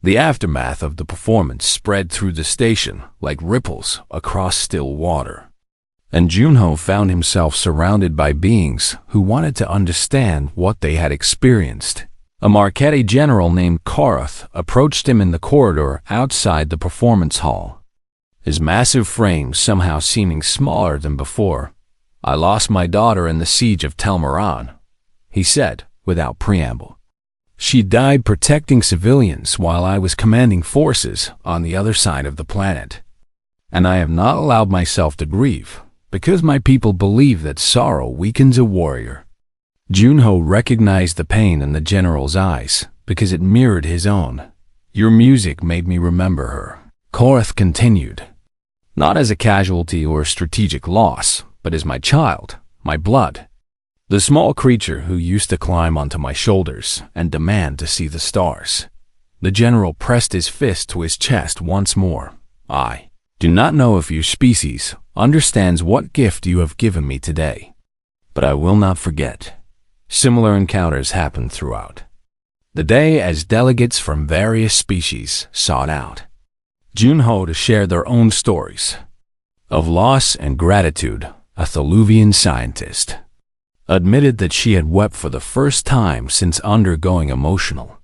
The aftermath of the performance spread through the station like ripples across still water, and Junho found himself surrounded by beings who wanted to understand what they had experienced. A Marquette general named Korath approached him in the corridor outside the performance hall, his massive frame somehow seeming smaller than before. "I lost my daughter in the siege of Telmaran," he said without preamble. "She died protecting civilians while I was commanding forces on the other side of the planet. And I have not allowed myself to grieve, because my people believe that sorrow weakens a warrior." Junho recognized the pain in the general's eyes because it mirrored his own. "Your music made me remember her," Korath continued. "Not as a casualty or a strategic loss, but as my child, my blood. The small creature who used to climb onto my shoulders and demand to see the stars." The general pressed his fist to his chest once more. "I do not know if your species understands what gift you have given me today, but I will not forget." Similar encounters happened throughout the day as delegates from various species sought out Junho to share their own stories of loss and gratitude. A Theluvian scientist admitted that she had wept for the first time since undergoing emotional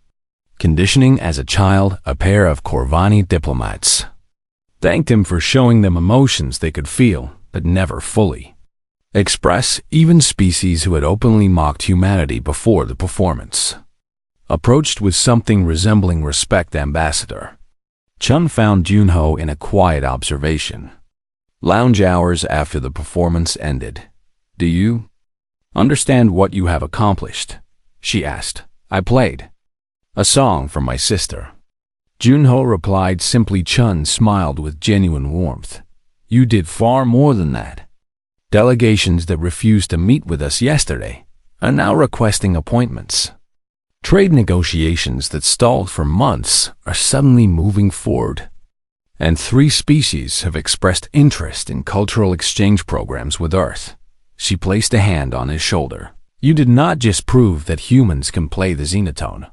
conditioning as a child. A pair of Corvani diplomats thanked him for showing them emotions they could feel but never fully express. Even species who had openly mocked humanity before the performance approached with something resembling respect. Ambassador Chun found Junho in a quiet observation lounge hours after the performance ended. "Do you understand what you have accomplished?" she asked. "I played a song for my sister," Junho replied simply. Chun smiled with genuine warmth. "You did far more than that. Delegations that refused to meet with us yesterday are now requesting appointments. Trade negotiations that stalled for months are suddenly moving forward. And 3 species have expressed interest in cultural exchange programs with Earth." She placed a hand on his shoulder. "You did not just prove that humans can play the Xenotone.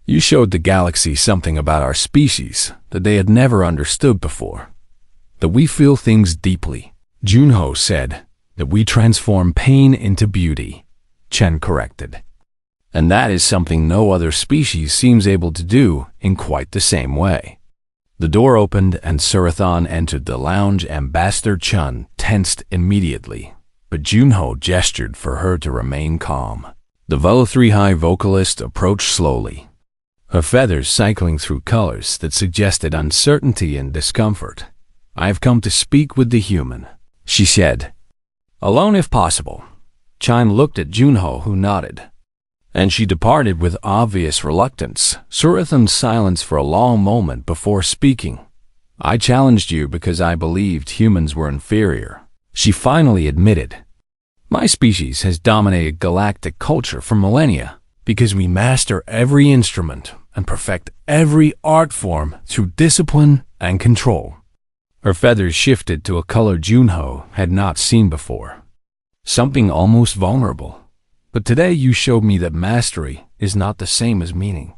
You showed the galaxy something about our species that they had never understood before. That we feel things deeply." Junho said. "That we transform pain into beauty," Chen corrected. "And that is something no other species seems able to do in quite the same way." The door opened and Surathon entered the lounge. Ambassador Chun tensed immediately, but Junho gestured for her to remain calm. The Vel-3 high vocalist approached slowly, her feathers cycling through colors that suggested uncertainty and discomfort. "I have come to speak with the human," she said. "Alone if possible." Chun looked at Junho, who nodded, and she departed with obvious reluctance. Surathon silenced for a long moment before speaking. "I challenged you because I believed humans were inferior," she finally admitted. "My species has dominated galactic culture for millennia because we master every instrument and perfect every art form through discipline and control." Her feathers shifted to a color Junho had not seen before, something almost vulnerable. "But today you showed me that mastery is not the same as meaning.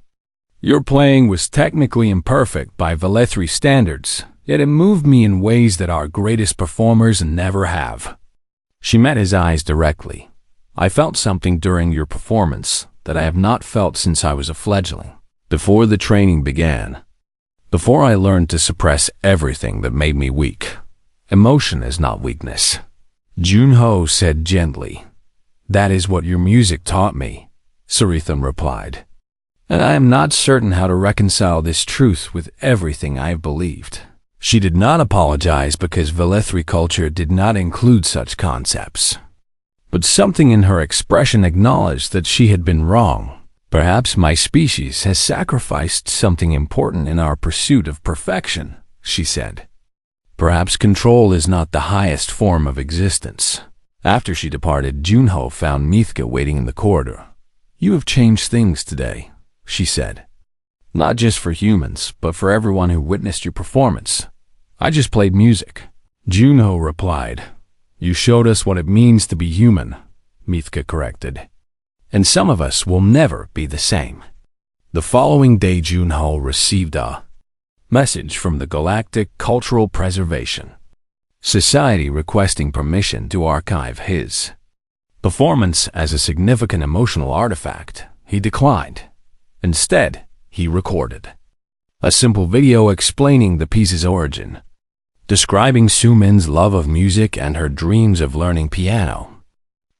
Your playing was technically imperfect by Vel-3 standards, yet it moved me in ways that our greatest performers never have." She met his eyes directly. "I felt something during your performance that I have not felt since I was a fledgling. Before the training began. Before I learned to suppress everything that made me weak. Emotion is not weakness," Junho said gently. "That is what your music taught me," Surathon replied. "And I am not certain how to reconcile this truth with everything I have believed." She did not apologize because Vel-3 culture did not include such concepts. But something in her expression acknowledged that she had been wrong. "Perhaps my species has sacrificed something important in our pursuit of perfection," she said. "Perhaps control is not the highest form of existence." After she departed, Junho found Mithka waiting in the corridor. "You have changed things today," she said. "Not just for humans, but for everyone who witnessed your performance." "I just played music," Junho replied. "You showed us what it means to be human," Mithka corrected. "And some of us will never be the same." The following day, Junho received a message from the Galactic Cultural Preservation Society requesting permission to archive his performance as a significant emotional artifact. He declined. Instead, he recorded a simple video explaining the piece's origin, describing Sumin's love of music and her dreams of learning piano.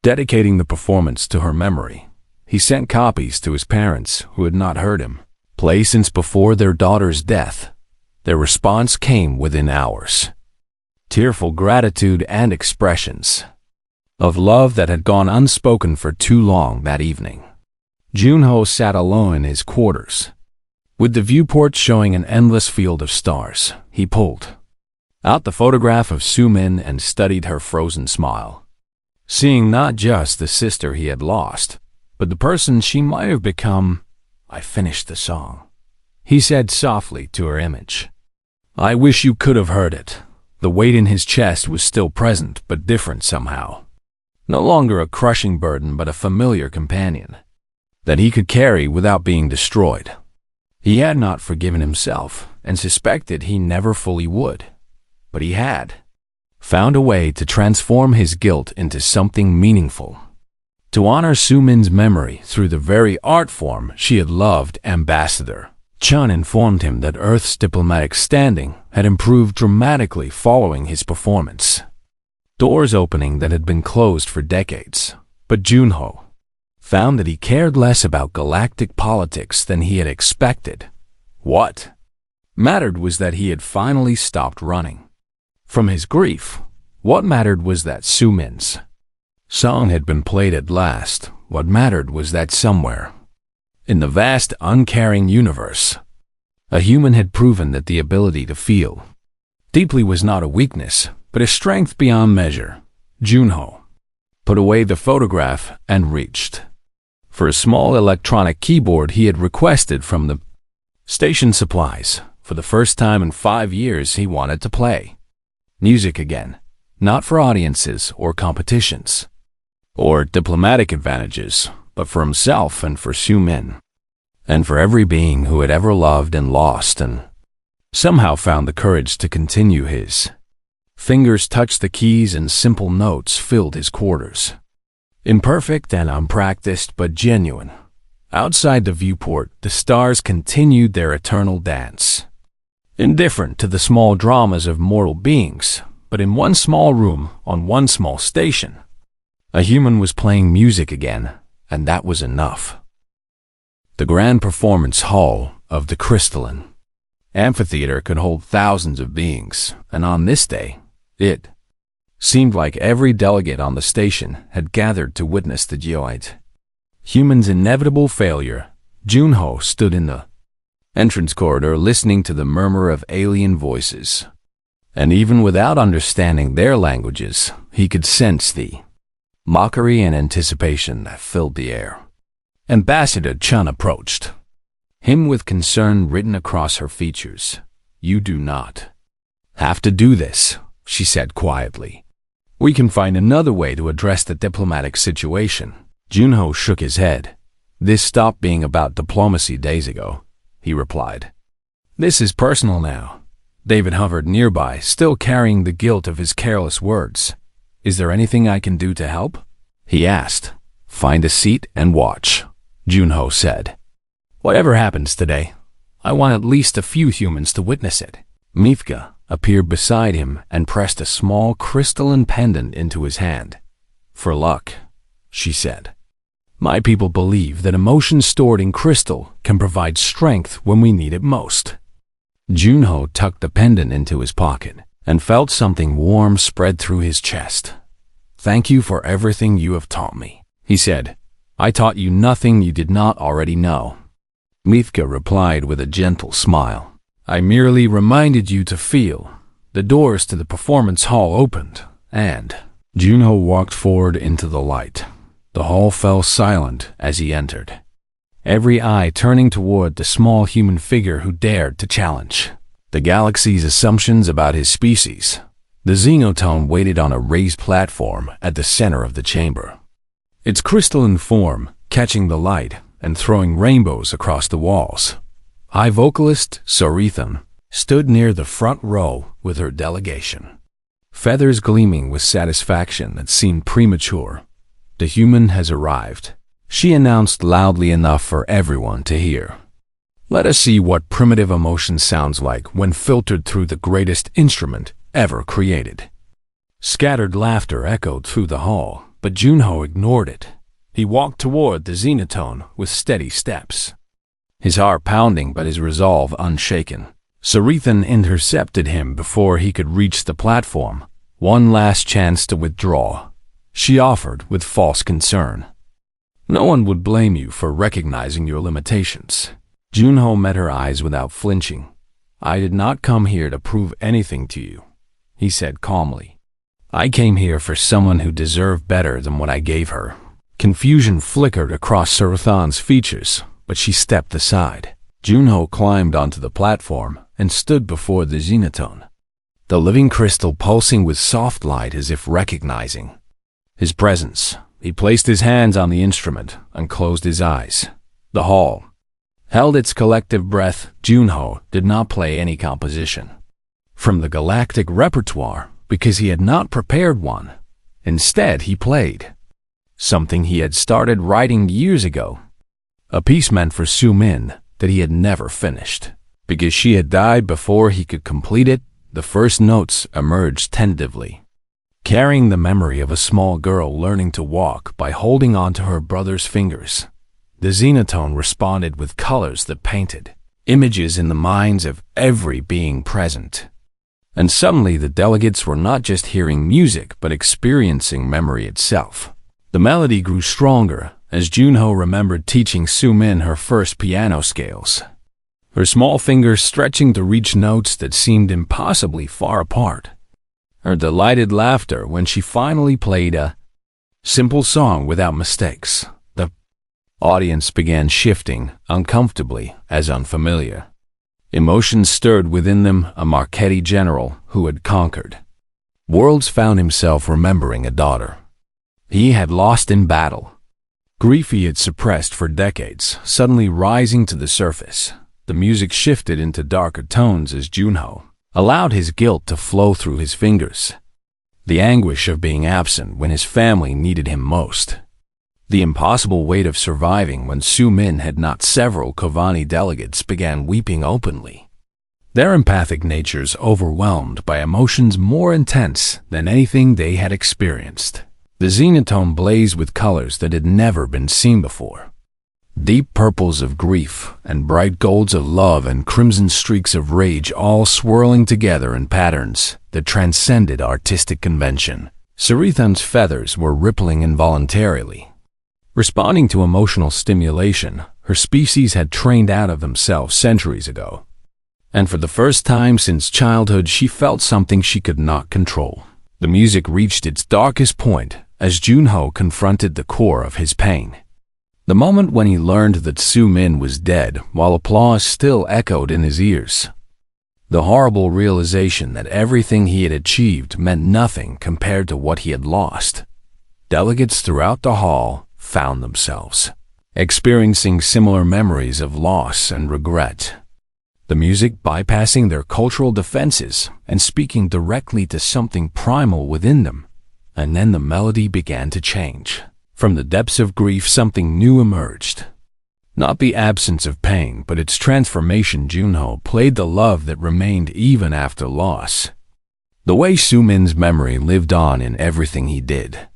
Dedicating the performance to her memory, he sent copies to his parents who had not heard him play since before their daughter's death. Their response came within hours. Tearful gratitude and expressions of love that had gone unspoken for too long that evening. Junho sat alone in his quarters. With the viewport showing an endless field of stars, he pulled out the photograph of Sumin and studied her frozen smile. Seeing not just the sister he had lost, but the person she might have become, "I finished the song," he said softly to her image. "I wish you could have heard it." The weight in his chest was still present, but different somehow. No longer a crushing burden, but a familiar companion that he could carry without being destroyed. He had not forgiven himself and suspected he never fully would, but he had found a way to transform his guilt into something meaningful. To honor Sumin's memory through the very art form she had loved, Ambassador Chun informed him that Earth's diplomatic standing had improved dramatically following his performance. Doors opening that had been closed for decades, but Junho found that he cared less about galactic politics than he had expected. What mattered was that he had finally stopped running from his grief. What mattered was that Sumin's song had been played at last. What mattered was that somewhere in the vast, uncaring universe, a human had proven that the ability to feel deeply was not a weakness, but a strength beyond measure. Junho put away the photograph and reached for a small electronic keyboard he had requested from the station supplies. For the first time in 5 years, he wanted to play music again, not for audiences or competitions or diplomatic advantages, but for himself and for Sumin, and for every being who had ever loved and lost and somehow found the courage to continue. His fingers touched the keys and simple notes filled his quarters. Imperfect and unpracticed, but genuine. Outside the viewport, the stars continued their eternal dance. Indifferent to the small dramas of mortal beings, but in one small room, on one small station, a human was playing music again, and that was enough. The grand performance hall of the crystalline amphitheater could hold thousands of beings, and on this day, it seemed like every delegate on the station had gathered to witness the Geoid human's inevitable failure. Junho stood in the entrance corridor listening to the murmur of alien voices, and even without understanding their languages, he could sense the mockery and anticipation that filled the air. Ambassador Chun approached him with concern written across her features. "You do not have to do this," she said quietly. "We can find another way to address the diplomatic situation." Junho shook his head. "This stopped being about diplomacy days ago," he replied. "This is personal now." David hovered nearby, still carrying the guilt of his careless words. "Is there anything I can do to help?" he asked. "Find a seat and watch," Junho said. "Whatever happens today, I want at least a few humans to witness it." Mifka appeared beside him and pressed a small crystalline pendant into his hand. "For luck," she said. "My people believe that emotion stored in crystal can provide strength when we need it most." Junho tucked the pendant into his pocket and felt something warm spread through his chest. "Thank you for everything you have taught me," he said. "I taught you nothing you did not already know." Mifka replied with a gentle smile. "I merely reminded you to feel." The doors to the performance hall opened, and Junho walked forward into the light. The hall fell silent as he entered, every eye turning toward the small human figure who dared to challenge the galaxy's assumptions about his species. The Xenotone waited on a raised platform at the center of the chamber, its crystalline form catching the light and throwing rainbows across the walls. High vocalist Xenotone stood near the front row with her delegation, feathers gleaming with satisfaction that seemed premature. "The human has arrived," she announced loudly enough for everyone to hear. "Let us see what primitive emotion sounds like when filtered through the greatest instrument ever created." Scattered laughter echoed through the hall, but Junho ignored it. He walked toward the Xenotone with steady steps, his heart pounding but his resolve unshaken. Xenotone intercepted him before he could reach the platform. "One last chance to withdraw," she offered with false concern. "No one would blame you for recognizing your limitations." Junho met her eyes without flinching. "I did not come here to prove anything to you," he said calmly. "I came here for someone who deserved better than what I gave her." Confusion flickered across Xenotone's features, but she stepped aside. Junho climbed onto the platform and stood before the Xenotone, the living crystal pulsing with soft light as if recognizing his presence. He placed his hands on the instrument and closed his eyes. The hall held its collective breath. Junho did not play any composition from the galactic repertoire because he had not prepared one. Instead, he played something he had started writing years ago, a piece meant for Su-min that he had never finished. Because she had died before he could complete it, the first notes emerged tentatively, carrying the memory of a small girl learning to walk by holding onto her brother's fingers. The Xenotone responded with colors that painted images in the minds of every being present. And suddenly the delegates were not just hearing music but experiencing memory itself. The melody grew stronger as Junho remembered teaching Su-min her first piano scales, her small fingers stretching to reach notes that seemed impossibly far apart. Her delighted laughter when she finally played a simple song without mistakes. The audience began shifting uncomfortably as unfamiliar emotions stirred within them. A Marchetti general who had conquered worlds found himself remembering a daughter he had lost in battle. Grief he had suppressed for decades suddenly rising to the surface. The music shifted into darker tones as Junho allowed his guilt to flow through his fingers. The anguish of being absent when his family needed him most. The impossible weight of surviving when Su-min had not. Several Kovani delegates began weeping openly, their empathic natures overwhelmed by emotions more intense than anything they had experienced. The Xenotone blazed with colors that had never been seen before. Deep purples of grief and bright golds of love and crimson streaks of rage, all swirling together in patterns that transcended artistic convention. Xenotone's feathers were rippling involuntarily, responding to emotional stimulation her species had trained out of themselves centuries ago. And for the first time since childhood, she felt something she could not control. The music reached its darkest point as Junho confronted the core of his pain. The moment when he learned that Su-min was dead while applause still echoed in his ears. The horrible realization that everything he had achieved meant nothing compared to what he had lost. Delegates throughout the hall found themselves experiencing similar memories of loss and regret. The music bypassing their cultural defenses and speaking directly to something primal within them. And then the melody began to change. From the depths of grief, something new emerged. Not the absence of pain, but its transformation. Junho played the love that remained even after loss. The way Su-min's memory lived on in everything he did.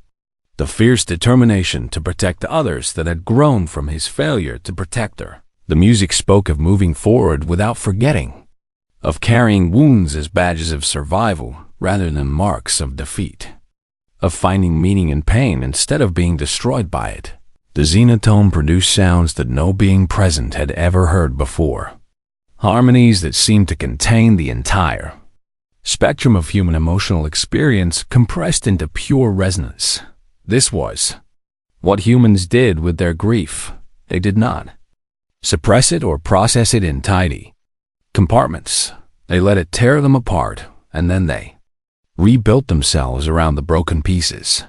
The fierce determination to protect others that had grown from his failure to protect her. The music spoke of moving forward without forgetting, of carrying wounds as badges of survival rather than marks of defeat, of finding meaning in pain instead of being destroyed by it. The Xenotone produced sounds that no being present had ever heard before, harmonies that seemed to contain the entire spectrum of human emotional experience compressed into pure resonance. This was what humans did with their grief. They did not suppress it or process it in tidy compartments. They let it tear them apart, and then they rebuilt themselves around the broken pieces,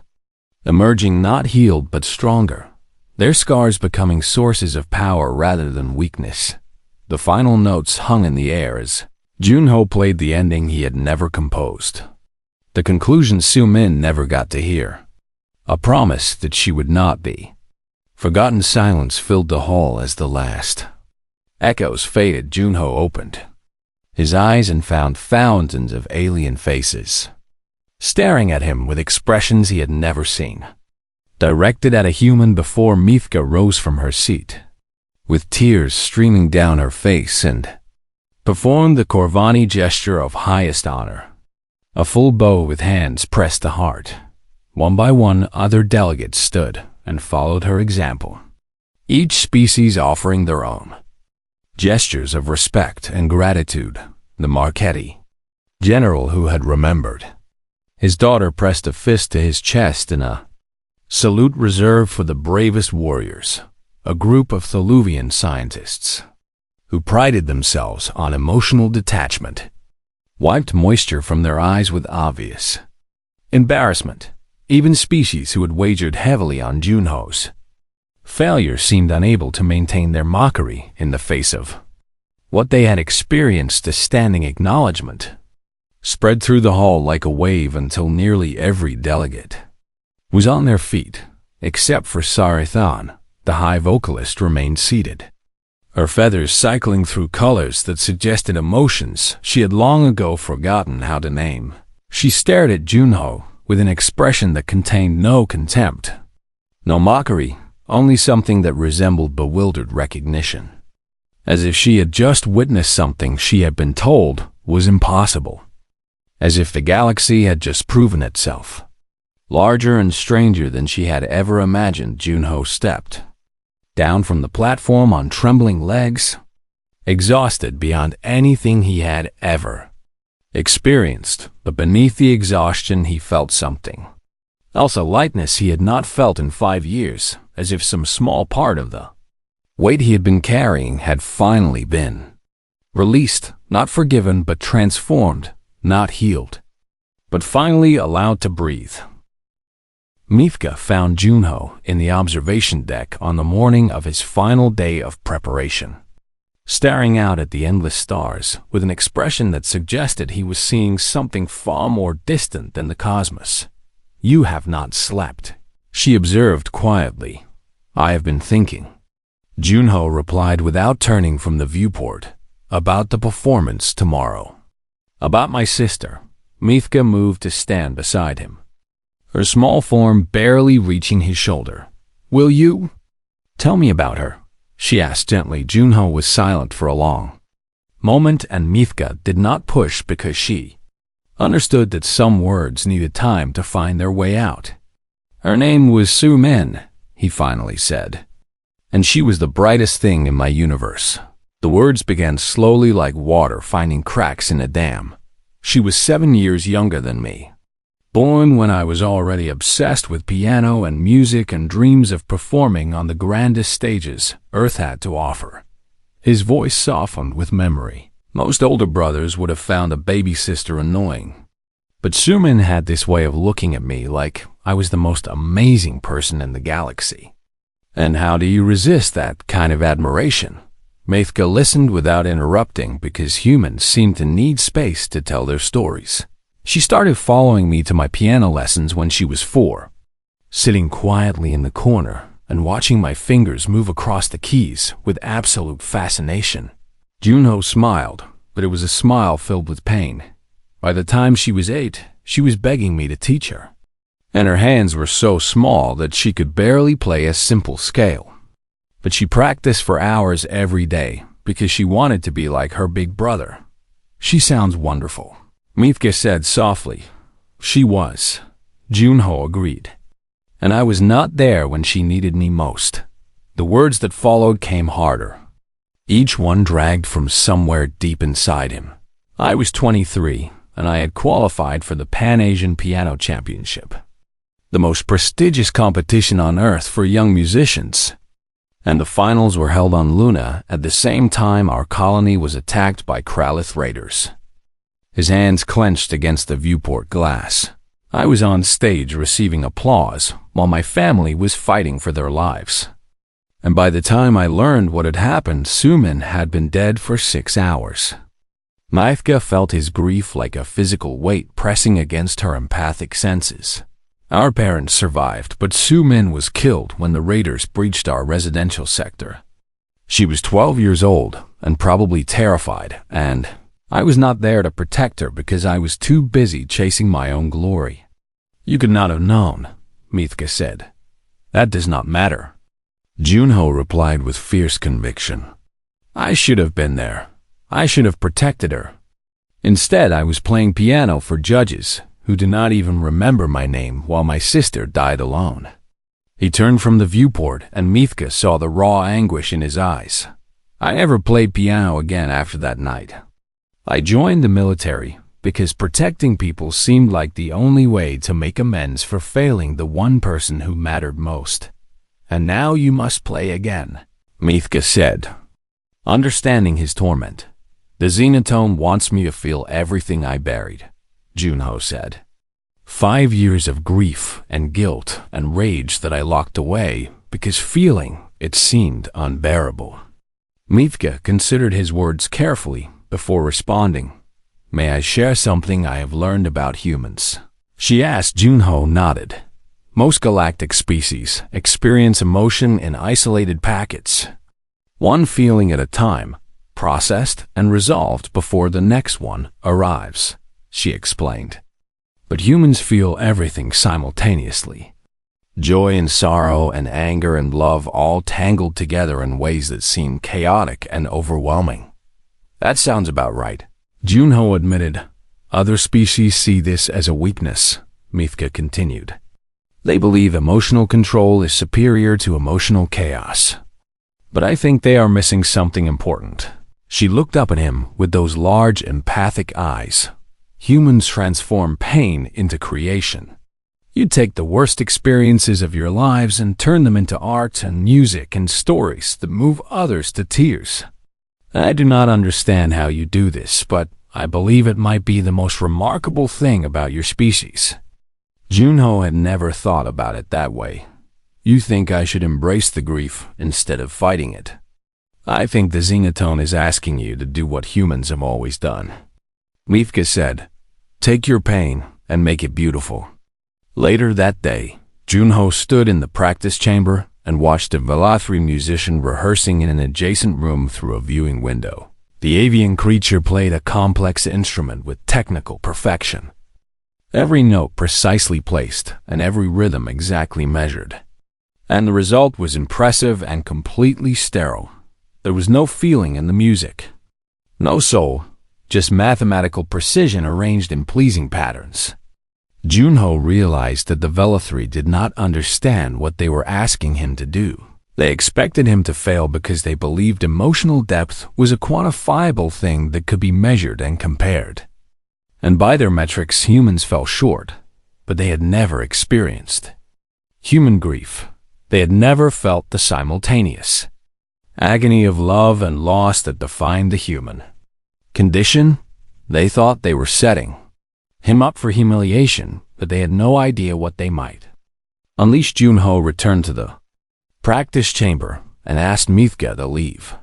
emerging not healed but stronger, their scars becoming sources of power rather than weakness. The final notes hung in the air as Junho played the ending he had never composed. The conclusion Su-min never got to hear. A promise that she would not be. Forgotten silence filled the hall as the last echoes faded. Junho opened his eyes and found thousands of alien faces staring at him with expressions he had never seen. Directed at a human before, Mithka rose from her seat, with tears streaming down her face, and performed the Korvani gesture of highest honor. A full bow with hands pressed to heart. One by one, other delegates stood and followed her example, each species offering their own gestures of respect and gratitude. The Marchetti general, who had remembered his daughter, pressed a fist to his chest in a salute reserved for the bravest warriors, a group of Tholuvian scientists who prided themselves on emotional detachment, wiped moisture from their eyes with obvious embarrassment. Even species who had wagered heavily on Junho's failure seemed unable to maintain their mockery in the face of what they had experienced. A standing acknowledgement spread through the hall like a wave until nearly every delegate was on their feet, except for Sarithan. The high vocalist remained seated, her feathers cycling through colors that suggested emotions she had long ago forgotten how to name. She stared at Junho with an expression that contained no contempt, no mockery, only something that resembled bewildered recognition, as if she had just witnessed something she had been told was impossible, as if the galaxy had just proven itself larger and stranger than she had ever imagined. Junho stepped down from the platform on trembling legs, exhausted beyond anything he had ever experienced, but beneath the exhaustion he felt something else, a lightness he had not felt in 5 years, as if some small part of the weight he had been carrying had finally been released, not forgiven but transformed, not healed, but finally allowed to breathe. Mithka found Junho in the observation deck on the morning of his final day of preparation, staring out at the endless stars with an expression that suggested he was seeing something far more distant than the cosmos. "You have not slept," she observed quietly. "I have been thinking," Junho replied without turning from the viewport, "about the performance tomorrow. About my sister." Mithka moved to stand beside him, her small form barely reaching his shoulder. "Will you tell me about her?" she asked gently. Junho was silent for a long moment, and Mithka did not push because she understood that some words needed time to find their way out. "Her name was Su-min," he finally said, "and she was the brightest thing in my universe." The words began slowly, like water finding cracks in a dam. "She was 7 years younger than me. Born when I was already obsessed with piano and music and dreams of performing on the grandest stages Earth had to offer." His voice softened with memory. "Most older brothers would have found a baby sister annoying, but Su-min had this way of looking at me like I was the most amazing person in the galaxy." "And how do you resist that kind of admiration?" Mithka listened without interrupting because humans seem to need space to tell their stories. "She started following me to my piano lessons when she was 4, sitting quietly in the corner and watching my fingers move across the keys with absolute fascination." Junho smiled, but it was a smile filled with pain. "By the time she was 8, she was begging me to teach her, and her hands were so small that she could barely play a simple scale. But she practiced for hours every day because she wanted to be like her big brother." "She sounds wonderful," Mithka said softly. "She was," Junho agreed. "And I was not there when she needed me most." The words that followed came harder, each one dragged from somewhere deep inside him. "I was 23, and I had qualified for the Pan-Asian Piano Championship, the most prestigious competition on Earth for young musicians. And the finals were held on Luna at the same time our colony was attacked by Kralith raiders." His hands clenched against the viewport glass. "I was on stage receiving applause while my family was fighting for their lives. And by the time I learned what had happened, Sumin had been dead for 6 hours. Mithka felt his grief like a physical weight pressing against her empathic senses. Our parents survived, but Sumin was killed when the raiders breached our residential sector. She was 12 years old and probably terrified, and I was not there to protect her because I was too busy chasing my own glory. You could not have known, Mithka said. That does not matter. Junho replied with fierce conviction. I should have been there. I should have protected her. Instead, I was playing piano for judges who did not even remember my name while my sister died alone. He turned from the viewport and Mithka saw the raw anguish in his eyes. I never played piano again after that night. I joined the military because protecting people seemed like the only way to make amends for failing the one person who mattered most. And now you must play again, Mithka said, understanding his torment. The Xenotone wants me to feel everything I buried, Junho said. 5 years of grief and guilt and rage that I locked away because feeling it seemed unbearable. Mithka considered his words carefully before responding. May I share something I have learned about humans? She asked. Junho nodded. Most galactic species experience emotion in isolated packets, one feeling at a time, processed and resolved before the next one arrives, she explained. But humans feel everything simultaneously. Joy and sorrow and anger and love all tangled together in ways that seem chaotic and overwhelming. That sounds about right, Junho admitted. Other species see this as a weakness, Mithka continued. They believe emotional control is superior to emotional chaos. But I think they are missing something important. She looked up at him with those large, empathic eyes. Humans transform pain into creation. You take the worst experiences of your lives and turn them into art and music and stories that move others to tears. I do not understand how you do this, but I believe it might be the most remarkable thing about your species. Junho had never thought about it that way. You think I should embrace the grief instead of fighting it. I think the Xenotone is asking you to do what humans have always done. Mithka said, take your pain and make it beautiful. Later that day, Junho stood in the practice chamber and watched a Velathri musician rehearsing in an adjacent room through a viewing window. The avian creature played a complex instrument with technical perfection. Every note precisely placed and every rhythm exactly measured. And the result was impressive and completely sterile. There was no feeling in the music. No soul, just mathematical precision arranged in pleasing patterns. Junho realized that the Velathri did not understand what they were asking him to do. They expected him to fail because they believed emotional depth was a quantifiable thing that could be measured and compared. And by their metrics, humans fell short, but they had never experienced human grief. They had never felt the simultaneous agony of love and loss that defined the human condition. They thought they were setting him up for humiliation, but they had no idea what they might unleash. Junho returned to the practice chamber and asked Mithka to leave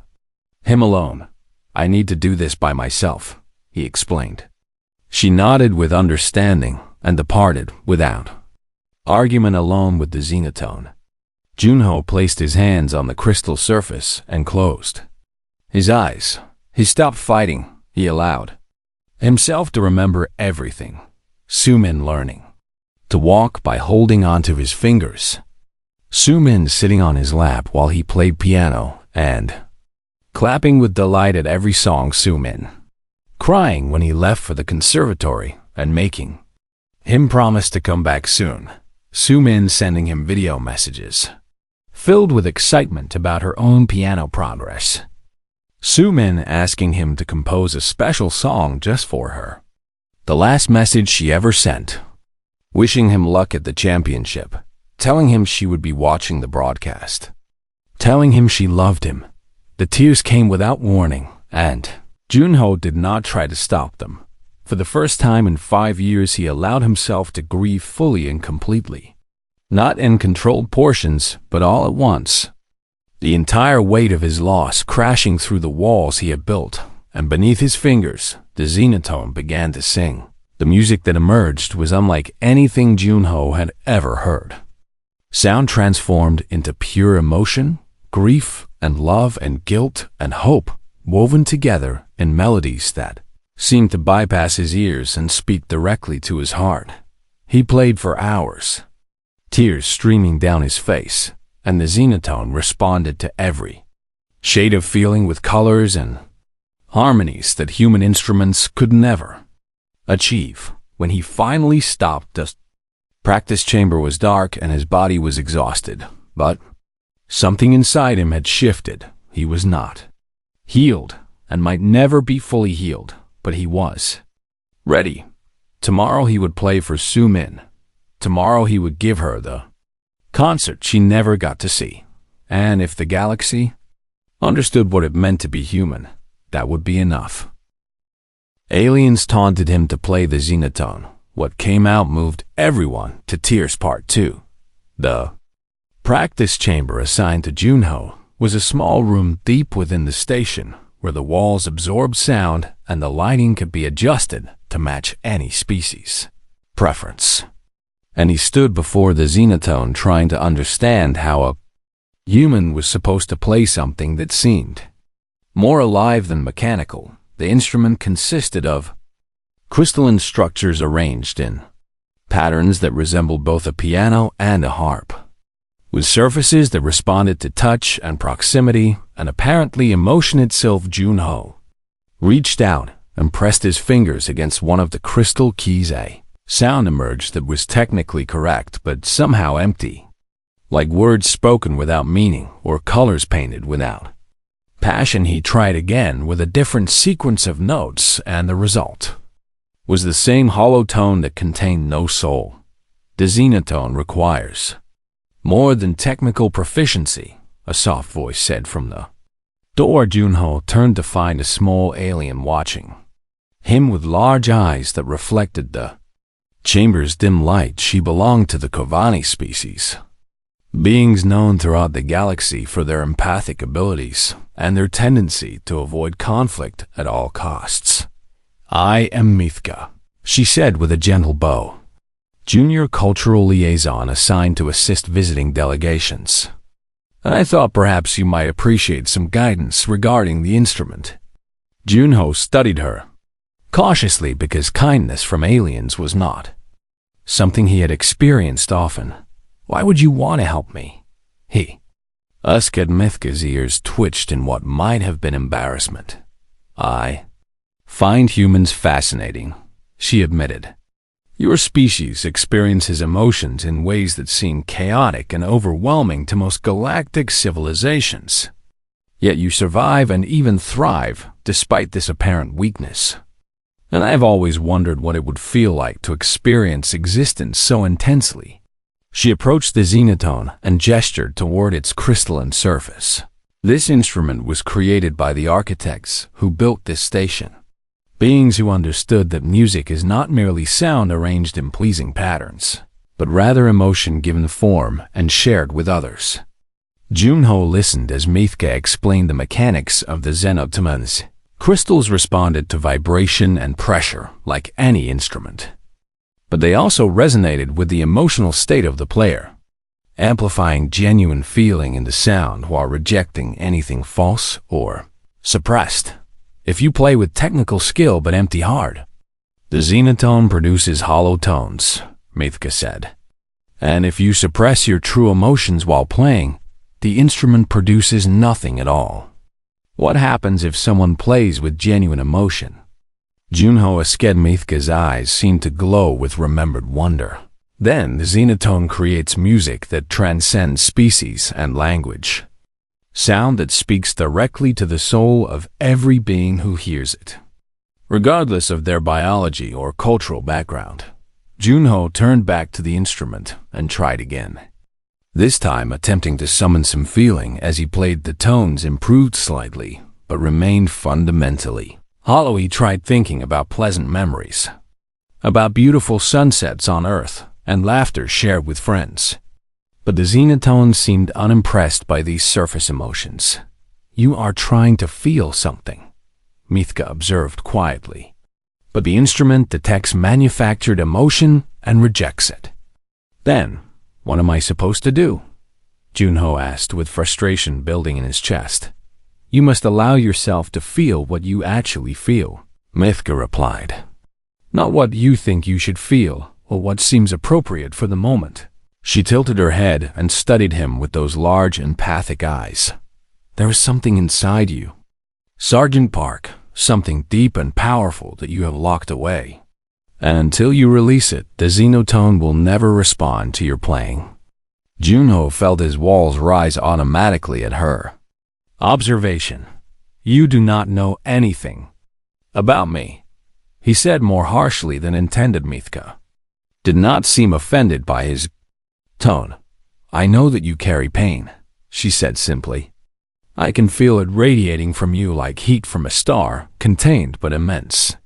him alone. I need to do this by myself, he explained. She nodded with understanding and departed without argument, alone with the Xenotone. Junho placed his hands on the crystal surface and closed his eyes. He stopped fighting. He allowed himself to remember everything. Sumin learning to walk by holding onto his fingers. Sumin sitting on his lap while he played piano and clapping with delight at every song. Sumin crying when he left for the conservatory and making him promise to come back soon. Sumin sending him video messages filled with excitement about her own piano progress. Sumin asking him to compose a special song just for her. The last message she ever sent, wishing him luck at the championship, telling him she would be watching the broadcast, telling him she loved him. The tears came without warning, and Junho did not try to stop them. For the first time in 5 years, he allowed himself to grieve fully and completely. Not in controlled portions, but all at once. the entire weight of his loss crashing through the walls he had built, and beneath his fingers, the Xenotone began to sing. The music that emerged was unlike anything Junho had ever heard. Sound transformed into pure emotion, grief and love and guilt and hope, woven together in melodies that seemed to bypass his ears and speak directly to his heart. He played for hours, tears streaming down his face, and the Xenotone responded to every shade of feeling with colors and harmonies that human instruments could never achieve. When he finally stopped, the practice chamber was dark and his body was exhausted, but something inside him had shifted. He was not healed and might never be fully healed, but he was ready. Tomorrow he would play for Su Min. Tomorrow he would give her the concert she never got to see. And if the galaxy understood what it meant to be human, that would be enough. Aliens taunted him to play the Xenotone. What came out moved everyone to tears. Part 2. The practice chamber assigned to Junho was a small room deep within the station, where the walls absorbed sound and the lighting could be adjusted to match any species preference. And he stood before the Xenotone trying to understand how a human was supposed to play something that seemed more alive than mechanical. The instrument consisted of crystalline structures arranged in patterns that resembled both a piano and a harp, with surfaces that responded to touch and proximity and apparently emotion itself. Junho reached out and pressed his fingers against one of the crystal keys. A sound emerged that was technically correct but somehow empty, like words spoken without meaning or colors painted without passion. He tried again with a different sequence of notes, and the result was the same hollow tone that contained no soul. The Xenotone requires more than technical proficiency, a soft voice said from the door. Junho turned to find a small alien watching him with large eyes that reflected the chamber's dim light. She belonged to the Kovani species, beings known throughout the galaxy for their empathic abilities and their tendency to avoid conflict at all costs. "I am Mithka," she said with a gentle bow, junior cultural liaison assigned to assist visiting delegations. "I thought perhaps you might appreciate some guidance regarding the instrument." Junho studied her cautiously because kindness from aliens was not something he had experienced often. "Why would you want to help me?" he asked. Mithka's ears twitched in what might have been embarrassment. "I find humans fascinating," she admitted. "Your species experiences emotions in ways that seem chaotic and overwhelming to most galactic civilizations. Yet you survive and even thrive despite this apparent weakness. And I've always wondered what it would feel like to experience existence so intensely." She approached the Xenotone and gestured toward its crystalline surface. This instrument was created by the architects who built this station, beings who understood that music is not merely sound arranged in pleasing patterns, but rather emotion given form and shared with others. Junho listened as Mithka explained the mechanics of the Xenotones. Crystals responded to vibration and pressure like any instrument, but they also resonated with the emotional state of the player, amplifying genuine feeling in the sound while rejecting anything false or suppressed. If you play with technical skill but empty heart, the Xenotone produces hollow tones, Mithka said. And if you suppress your true emotions while playing, the instrument produces nothing at all. What happens if someone plays with genuine emotion? Junho Mithka's eyes seemed to glow with remembered wonder. Then the Xenotone creates music that transcends species and language. Sound that speaks directly to the soul of every being who hears it, regardless of their biology or cultural background. Junho turned back to the instrument and tried again. This time attempting to summon some feeling as he played. The tones improved slightly, but remained fundamentally hollow. He tried thinking about pleasant memories, about beautiful sunsets on Earth and laughter shared with friends. But the Xenotone seemed unimpressed by these surface emotions. "You are trying to feel something," Mithka observed quietly. "But the instrument detects manufactured emotion and rejects it." "Then, what am I supposed to do?" Junho asked with frustration building in his chest. "You must allow yourself to feel what you actually feel," Mithka replied. "Not what you think you should feel, or what seems appropriate for the moment." She tilted her head and studied him with those large, empathic eyes. "There is something inside you, Sergeant Park, something deep and powerful that you have locked away. And until you release it, the Xenotone will never respond to your playing." Junho felt his walls rise automatically at her. "Observation. You do not know anything about me," he said more harshly than intended. Mithka did not seem offended by his tone. "I know that you carry pain," she said simply. "I can feel it radiating from you like heat from a star, contained but immense.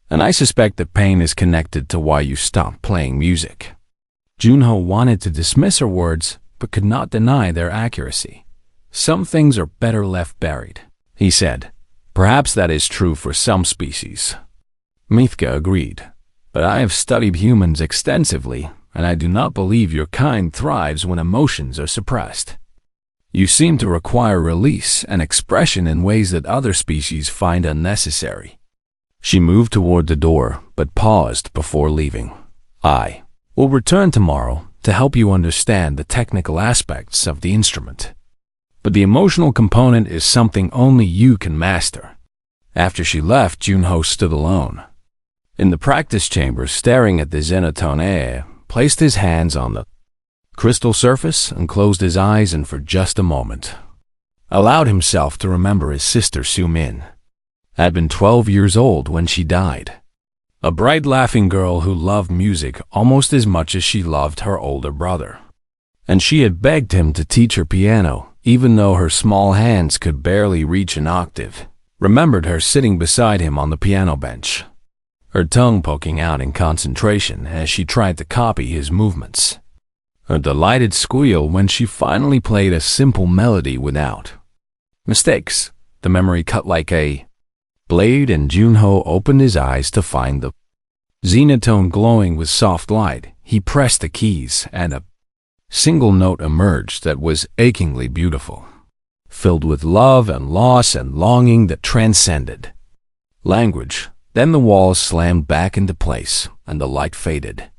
And I suspect that pain is connected to why you stopped playing music." Junho wanted to dismiss her words, but could not deny their accuracy. "Some things are better left buried," he said. "Perhaps that is true for some species." Mithka agreed. "But I have studied humans extensively, and I do not believe your kind thrives when emotions are suppressed. You seem to require release and expression in ways that other species find unnecessary." She moved toward the door, but paused before leaving. "I will return tomorrow to help you understand the technical aspects of the instrument. But the emotional component is something only you can master." After she left, Junho stood alone in the practice chamber, staring at the Xenotone, placed his hands on the crystal surface and closed his eyes, and for just a moment allowed himself to remember his sister Su-min had been 12 years old when she died. A bright, laughing girl who loved music almost as much as she loved her older brother. And she had begged him to teach her piano, even though her small hands could barely reach an octave. Remembered her sitting beside him on the piano bench, her tongue poking out in concentration as she tried to copy his movements. Her delighted squeal when she finally played a simple melody without mistakes. The memory cut like a blade, and Junho opened his eyes to find the Xenotone glowing with soft light. He pressed the keys, and a single note emerged that was achingly beautiful, filled with love and loss and longing that transcended language. Then the walls slammed back into place, and the light faded.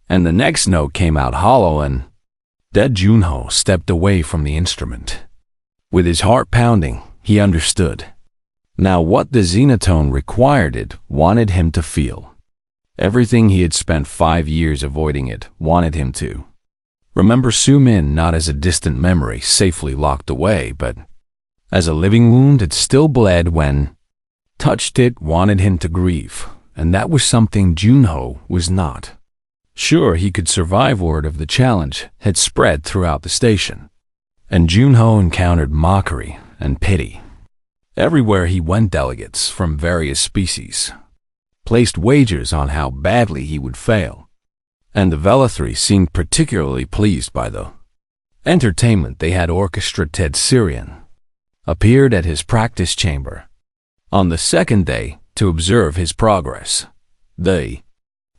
And the next note came out hollow and dead. Junho stepped away from the instrument. With his heart pounding, he understood. Now what the Xenotone required, it wanted him to feel. Everything he had spent 5 years avoiding, it wanted him to remember Su-min, not as a distant memory safely locked away, but as a living wound that still bled when touched. It wanted him to grieve, and that was something Junho was not sure he could survive. Word of the challenge had spread throughout the station, and Junho encountered mockery and pity. Everywhere he went, delegates from various species placed wagers on how badly he would fail, and the Velathri seemed particularly pleased by the entertainment they had orchestrated. Syrian appeared at his practice chamber on the second day to observe his progress. "The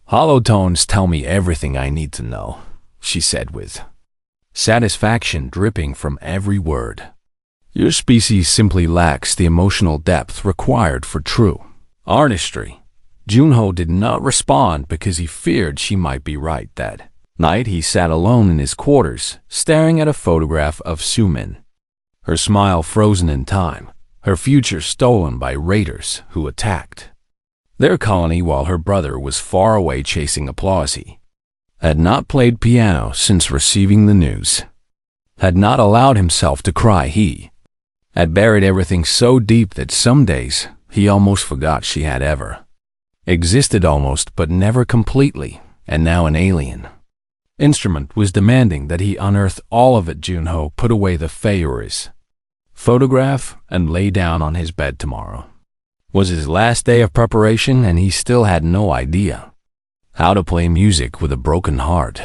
hollow tones tell me everything I need to know," she said with satisfaction dripping from every word. "Your species simply lacks the emotional depth required for true artistry." Junho did not respond because he feared she might be right. That night he sat alone in his quarters, staring at a photograph of Su-min, her smile frozen in time, her future stolen by raiders who attacked their colony while her brother was far away chasing applause. He had not played piano since receiving the news, had not allowed himself to cry. He had buried everything so deep that some days he almost forgot she had ever existed, almost but never completely. And now an alien instrument was demanding that he unearth all of it. Junho put away the Feyuri's photograph and lay down on his bed. Tomorrow was his last day of preparation, and he still had no idea how to play music with a broken heart.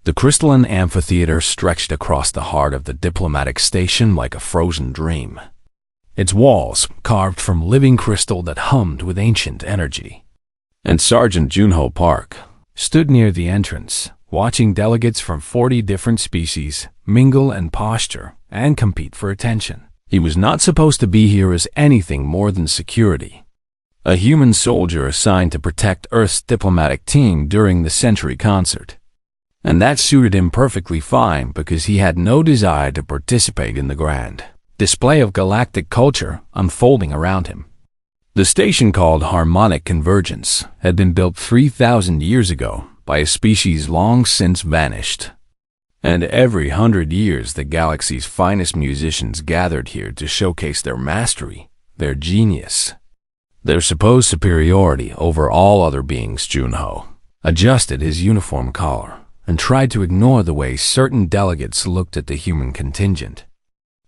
The crystalline amphitheater stretched across the heart of the diplomatic station like a frozen dream, its walls carved from living crystal that hummed with ancient energy. And Sergeant Junho Park stood near the entrance, watching delegates from 40 different species mingle and posture and compete for attention. He was not supposed to be here as anything more than security, a human soldier assigned to protect Earth's diplomatic team during the Century concert. And that suited him perfectly fine because he had no desire to participate in the grand display of galactic culture unfolding around him. The station, called Harmonic Convergence, had been built 3,000 years ago by a species long since vanished. And every 100 years the galaxy's finest musicians gathered here to showcase their mastery, their genius, their supposed superiority over all other beings. Junho adjusted his uniform collar and tried to ignore the way certain delegates looked at the human contingent,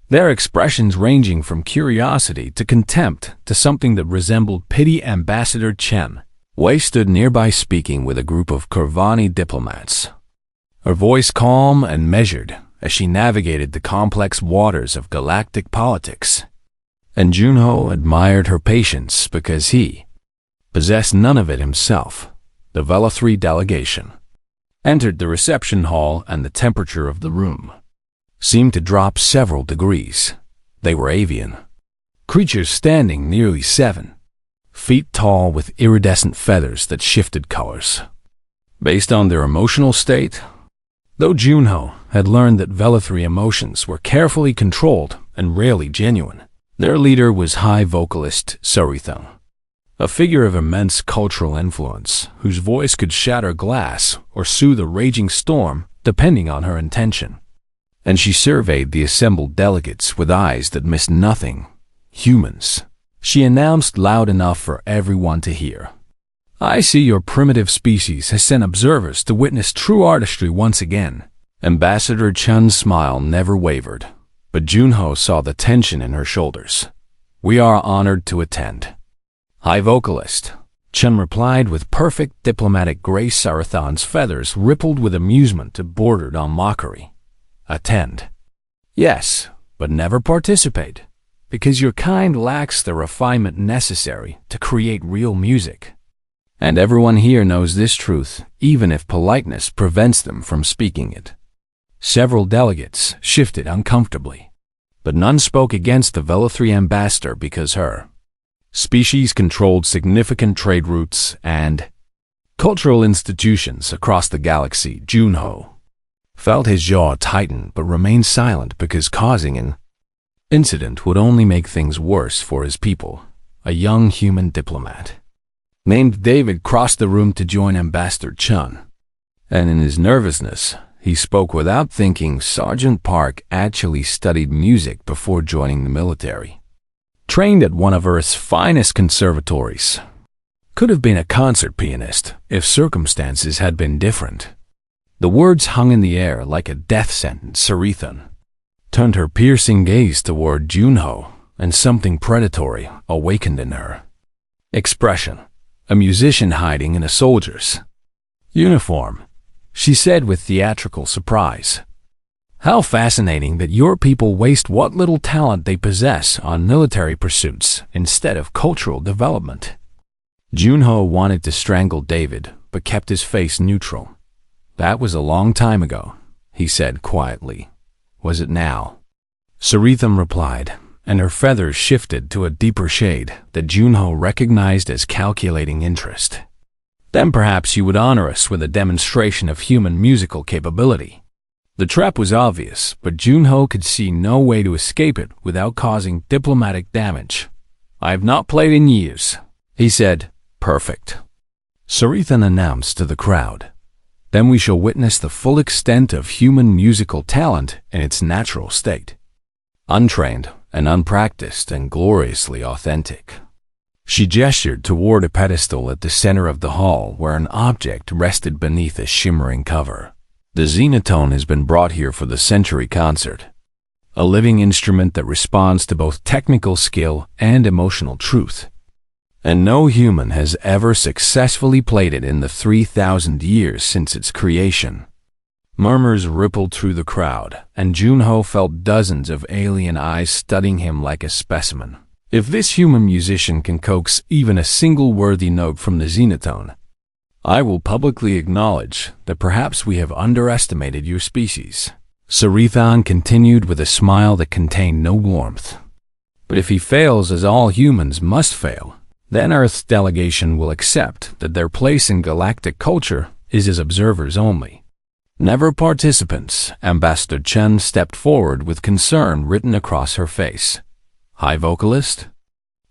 their expressions ranging from curiosity to contempt to something that resembled pity. Ambassador Chen Wei stood nearby speaking with a group of Kurvani diplomats, her voice calm and measured as she navigated the complex waters of galactic politics. And Junho admired her patience because he possessed none of it himself. The Vela 3 delegation entered the reception hall, and the temperature of the room seemed to drop several degrees. They were avian creatures standing nearly 7 feet tall with iridescent feathers that shifted colors based on their emotional state. Though Junho had learned that Vela 3 emotions were carefully controlled and rarely genuine, their leader was high vocalist Sarithon, a figure of immense cultural influence whose voice could shatter glass or soothe a raging storm depending on her intention. And she surveyed the assembled delegates with eyes that missed nothing. Humans, she announced loud enough for everyone to hear. I see your primitive species has sent observers to witness true artistry once again. Ambassador Chun's smile never wavered, but Junho saw the tension in her shoulders. We are honored to attend. High vocalist, Chun replied with perfect diplomatic grace. Sarithon's feathers rippled with amusement and bordered on mockery. Attend. Yes, but never participate, because your kind lacks the refinement necessary to create real music. And everyone here knows this truth, even if politeness prevents them from speaking it. Several delegates shifted uncomfortably, but none spoke against the Vela 3 ambassador because her species controlled significant trade routes and cultural institutions across the galaxy. Junho felt his jaw tighten but remained silent because causing an incident would only make things worse for his people. A young human diplomat named David crossed the room to join Ambassador Chun, and in his nervousness, he spoke without thinking. Sergeant Park actually studied music before joining the military. Trained at one of Earth's finest conservatories. Could have been a concert pianist if circumstances had been different. The words hung in the air like a death sentence. Sarithon turned her piercing gaze toward Junho, and something predatory awakened in her expression. A musician hiding in a soldier's uniform, she said with theatrical surprise. How fascinating that your people waste what little talent they possess on military pursuits instead of cultural development. Junho wanted to strangle David, but kept his face neutral. That was a long time ago, he said quietly. Was it now? Sarithon replied, and her feathers shifted to a deeper shade that Junho recognized as calculating interest. Then perhaps you would honor us with a demonstration of human musical capability. The trap was obvious, but Junho could see no way to escape it without causing diplomatic damage. I have not played in years, he said. Perfect, Sarithon announced to the crowd. Then we shall witness the full extent of human musical talent in its natural state. Untrained and unpracticed and gloriously authentic. She gestured toward a pedestal at the center of the hall where an object rested beneath a shimmering cover. The Xenotone has been brought here for the Century concert. A living instrument that responds to both technical skill and emotional truth. And no human has ever successfully played it in the 3,000 years since its creation. Murmurs rippled through the crowd, and Junho felt dozens of alien eyes studying him like a specimen. If this human musician can coax even a single worthy note from the Xenotone, I will publicly acknowledge that perhaps we have underestimated your species. Sarithan continued with a smile that contained no warmth. But if he fails as all humans must fail, then Earth's delegation will accept that their place in galactic culture is as observers only. Never participants, Ambassador Chen stepped forward with concern written across her face. High vocalist?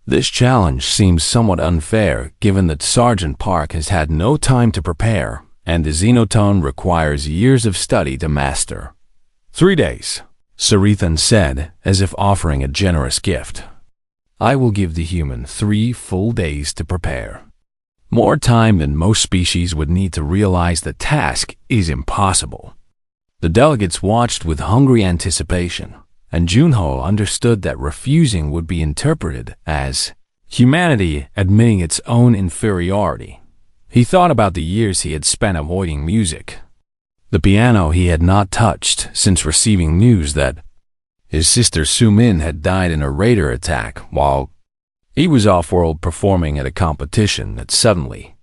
This challenge seems somewhat unfair given that Sergeant Park has had no time to prepare and the Xenotone requires years of study to master. 3 days, Sarithan said, as if offering a generous gift. I will give the human 3 full days to prepare. More time than most species would need to realize the task is impossible. The delegates watched with hungry anticipation, and Junho understood that refusing would be interpreted as humanity admitting its own inferiority. He thought about the years he had spent avoiding music. The piano he had not touched since receiving news that his sister Su-min had died in a raider attack while he was off-world performing at a competition that suddenly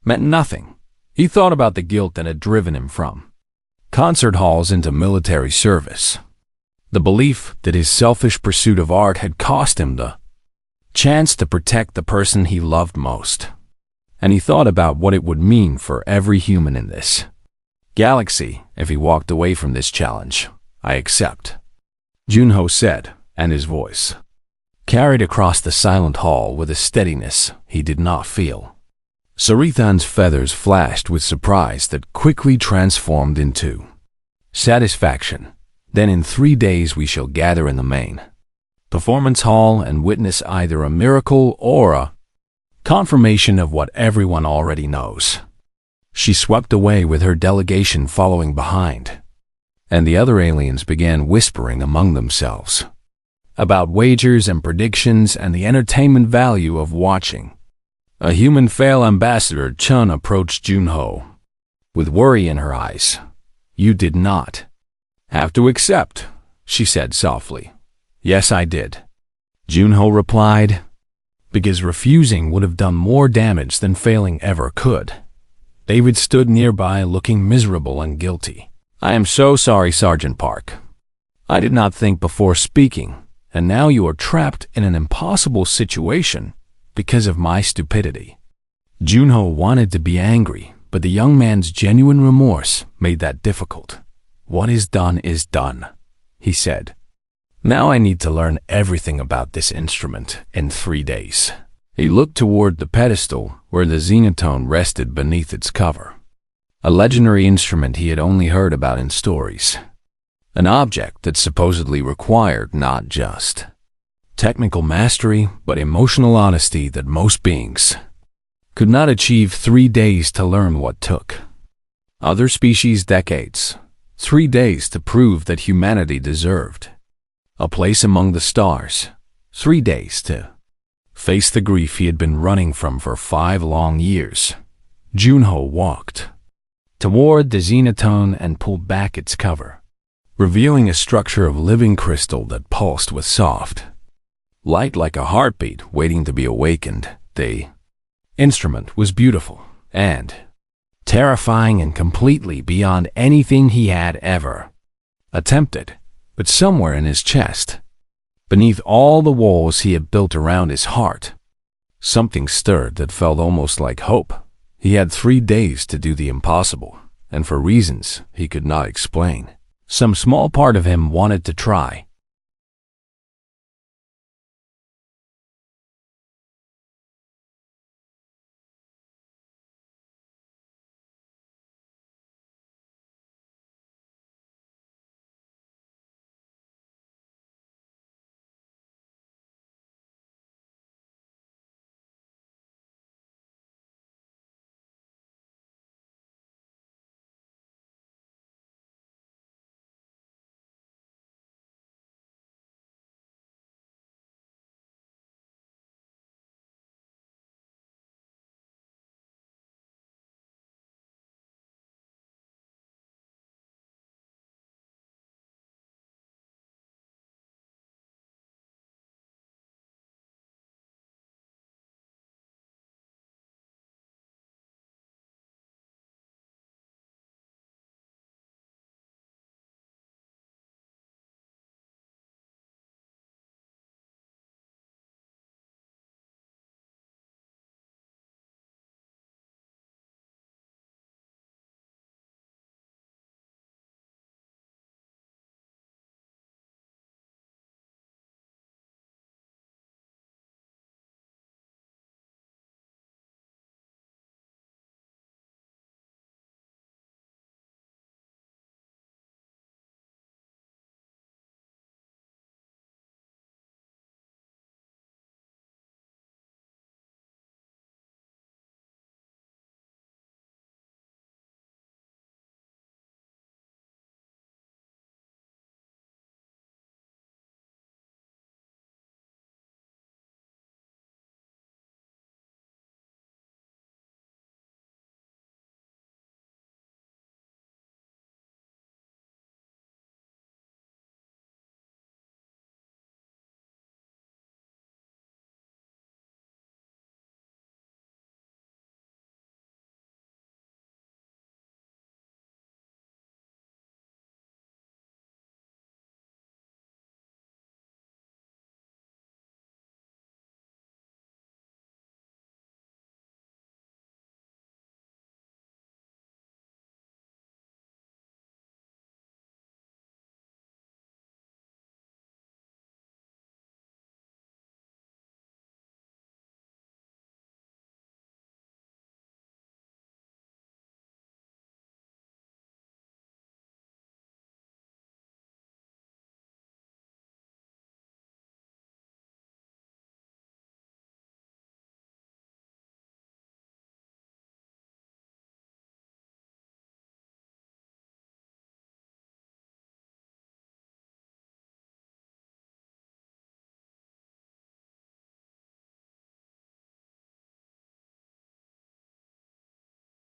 meant nothing. He thought about the guilt that had driven him from concert halls into military service. The belief that his selfish pursuit of art had cost him the chance to protect the person he loved most. And he thought about what it would mean for every human in this galaxy if he walked away from this challenge. I accept, Junho said, and his voice carried across the silent hall with a steadiness he did not feel. Sarithan's feathers flashed with surprise that quickly transformed into satisfaction. Then in 3 days we shall gather in the main performance hall and witness either a miracle or a confirmation of what everyone already knows. She swept away with her delegation following behind, and the other aliens began whispering among themselves about wagers and predictions and the entertainment value of watching. A human fail Ambassador Chun approached Junho with worry in her eyes. You did not have to accept, she said softly. Yes, I did, Junho replied, because refusing would have done more damage than failing ever could. David stood nearby looking miserable and guilty. I am so sorry, Sergeant Park. I did not think before speaking, and now you are trapped in an impossible situation because of my stupidity. Junho wanted to be angry, but the young man's genuine remorse made that difficult. What is done, he said. Now I need to learn everything about this instrument in 3 days. He looked toward the pedestal where the Xenotone rested beneath its cover. A legendary instrument he had only heard about in stories. An object that supposedly required not just technical mastery, but emotional honesty that most beings could not achieve. 3 days to learn what took other species decades. 3 days to prove that humanity deserved a place among the stars. 3 days to face the grief he had been running from for 5 long years. Junho walked toward the Xenotone and pulled back its cover, revealing a structure of living crystal that pulsed with soft light like a heartbeat waiting to be awakened. The instrument was beautiful and terrifying and completely beyond anything he had ever attempted. But somewhere in his chest, beneath all the walls he had built around his heart, something stirred that felt almost like hope. He had 3 days to do the impossible, and for reasons he could not explain, some small part of him wanted to try.